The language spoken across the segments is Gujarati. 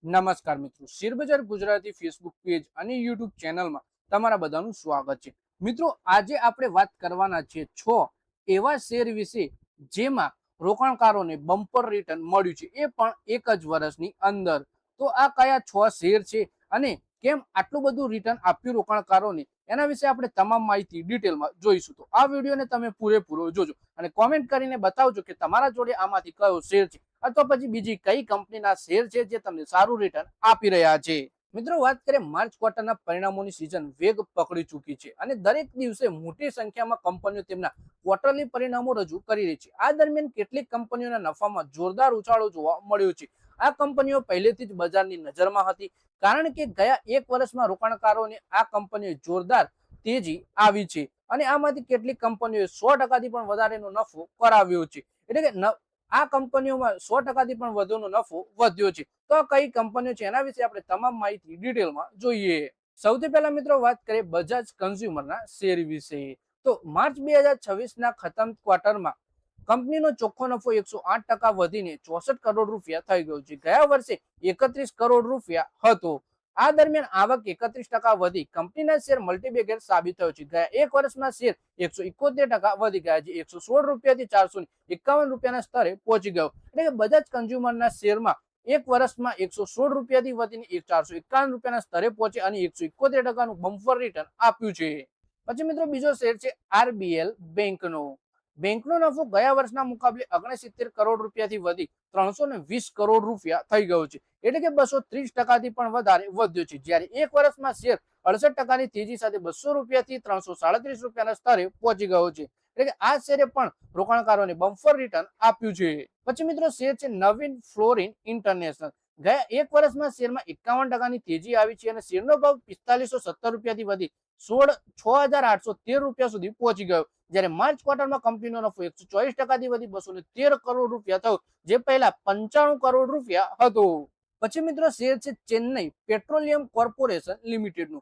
નમસ્કાર મિત્રો, શેરબજાર ગુજરાતી ફેસબુક પેજ અને યુટ્યુબ ચેનલમાં તમારા બધાનું સ્વાગત છે. મિત્રો, આજે આપણે વાત કરવાના છે 6 એવા શેર વિશે જેમાં રોકાણકારોને બમ્પર રિટર્ન મળ્યું છે, એ પણ એક જ વર્ષની અંદર. તો આ કયા 6 શેર છે અને કેમ આટલું બધું રિટર્ન આપ્યું રોકાણકારોને, એના વિશે આપણે તમામ માહિતી ડિટેલમાં જોઈશું. તો આ વિડીયોને તમે પૂરેપૂરો જોજો અને કોમેન્ટ કરીને બતાવજો કે તમારા જોડે આમાંથી કયો શેર છે અથવા પછી બીજી કઈ કંપનીના શેર છે જે તમને સારું રિટર્ન આપી રહ્યા છે. મિત્રો, વાત કરીએ માર્ચ ક્વાર્ટરના પરિણામોની સિઝન વેગ પકડી ચૂકી છે અને દરેક દિવસે મોટી સંખ્યામાં કંપનીઓ તેમના ક્વાર્ટરલી પરિણામો રજૂ કરી રહી છે. આ દરમિયાન કેટલીક કંપનીઓના નફામાં જોરદાર ઉછાળો જોવા મળ્યો છે. આ કંપનીઓ પહેલેથી જ બજારની નજરમાં હતી, કારણ કે ગયા એક વર્ષમાં રોકાણકારોને આ કંપનીઓ જોરદાર તેજી આવી છે અને આમાંથી કેટલીક કંપનીઓએ 100%થી પણ વધારેનો નફો કરાવ્યો છે. એટલે કે આ કંપનીઓમાં 100%થી પણ વધુનો નફો વધ્યો છે. તો આ કઈ કંપનીઓ છે એના વિશે આપણે તમામ માહિતી ડિટેલમાં જોઈએ. સૌથી પહેલા મિત્રો વાત કરીએ બજાજ કન્ઝ્યુમરના શેર વિશે. તો માર્ચ 2026ના ખતમ ક્વાર્ટરમાં કંપનીનો ચોખ્ખો નફો 108% વધીને 64 કરોડ રૂપિયા થઈ ગયો છે. ગયા વર્ષે 31 કરોડ રૂપિયા હતો. આ દરમિયાન આવક 31% વધી કંપનીના શેર મલ્ટીબેગર સાબિત થયો છે. ગયા એક વર્ષમાં શેર 171% વધી ગયા છે. 116 રૂપિયાથી 451 રૂપિયાના સ્તરે પહોંચી ગયો. એટલે કે બજાજ કન્ઝ્યુમરના શેરમાં એક વર્ષમાં 116 રૂપિયાથી વધીને 451 રૂપિયાના સ્તરે પહોંચે અને 171%નું બમ્પર રિટર્ન આપ્યું છે. પછી મિત્રો બીજો શેર છે આરબીએલ બેંકનો. બેંકનો નફો ગયા વર્ષના મુકાબલે 69 કરોડ રૂપિયાથી વધી 320 કરોડ રૂપિયા થઈ ગયો છે. એટલે કે 230%થી પણ વધારે વધ્યો છે. જ્યારે એક વર્ષમાં શેર 68%ની તેજી સાથે 200 રૂપિયાથી 337 રૂપિયાના સ્તરે પહોંચી ગયો છે. એટલે કે આ શેરે પણ રોકાણકારોને બમ્પર રિટર્ન આપ્યું છે. પછી મિત્રો શેર છે નવીન ફ્લોરિન ઇન્ટરનેશનલ. ગયા એક વર્ષમાં શેરમાં 51%ની તેજી આવી છે અને શેરનો ભાવ 4517 રૂપિયાથી વધી 6813 રૂપિયા સુધી પહોંચી ગયો. જ્યારે માર્ચ ક્વાર્ટરમાં કંપનીનો નફો 124%થી વધી 213 કરોડ રૂપિયા થયો, જે પહેલા 95 કરોડ રૂપિયા હતો. પછી મિત્રો શેર છે ચેન્નઈ પેટ્રોલિયમ કોર્પોરેશન લિમિટેડનું.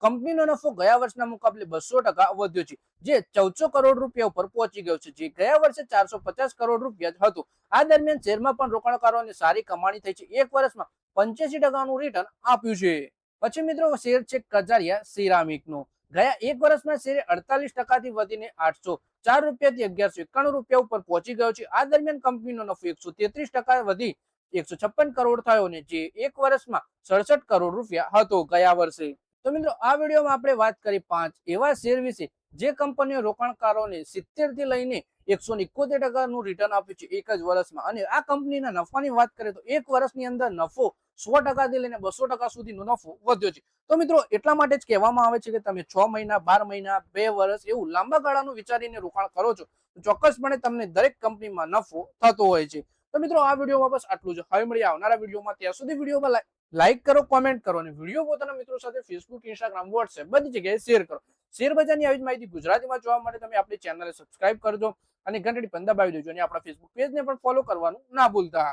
કંપનીનો નફો ગયા વર્ષના મુકાબલે 200% વધ્યો છે, જે 1400 કરોડ રૂપિયા ઉપર પહોંચી ગયો છે, જે ગયા વર્ષે 450 કરોડ રૂપિયા હતો. આ દરમિયાન શેરમાં પણ રોકાણકારોને સારી કમાણી થઈ છે. એક વર્ષમાં 85%નું રિટર્ન આપ્યું છે. પછી મિત્રો શેર છે કજારિયા સિરામિકનો. ગયા એક વર્ષમાં શેરે 48%થી વધીને 804 રૂપિયાથી 1191 રૂપિયા ઉપર પહોંચી ગયો છે. આ દરમિયાન કંપનીનો નફો 133% વધી 156 કરોડ થયો ને જે એક વર્ષમાં 67 કરોડ રૂપિયા હતો ગયા વર્ષે. તો મિત્રો આ વિડીયોમાં આપણે વાત કરી 5 એવા શેર વિશે જે કંપનીઓ રોકાણકારોને 70 થી લઈને 171%નું રિટર્ન આપ્યું છે એક જ વર્ષમાં. અને આ કંપનીના નફાની વાત કરીએ તો એક વર્ષની અંદર નફો 100%થી લઈને 200% સુધીનો નફો વધ્યો છે. તો મિત્રો એટલા માટે જ કહેવામાં આવે છે કે તમે 6 મહિના, 12 મહિના, 2 વર્ષ એવું લાંબા ગાળાનું વિચારીને રોકાણ કરો છો તો ચોક્કસપણે તમને દરેક કંપનીમાં નફો થતો હોય છે. તો મિત્રો આ વિડીયોમાં બસ આટલું જ. હવે મળીએ આવનારા વિડીયોમાં. ત્યાં સુધી વિડીયોમાં લાઈક કરો, કોમેન્ટ કરો અને વિડીયો પોતાના મિત્રો સાથે ફેસબુક, ઇન્સ્ટાગ્રામ, વોટ્સએપ બધી જગ્યાએ શેર કરો. શેર બજારની આવી જ માહિતી ગુજરાતીમાં જોવા માટે તમે આપણી ચેનલને સબસ્ક્રાઇબ કરજો અને ઘંટડી પણ દબાવી દેજો અને આપણા ફેસબુક પેજને પણ ફોલો કરવાનું ના ભૂલતા.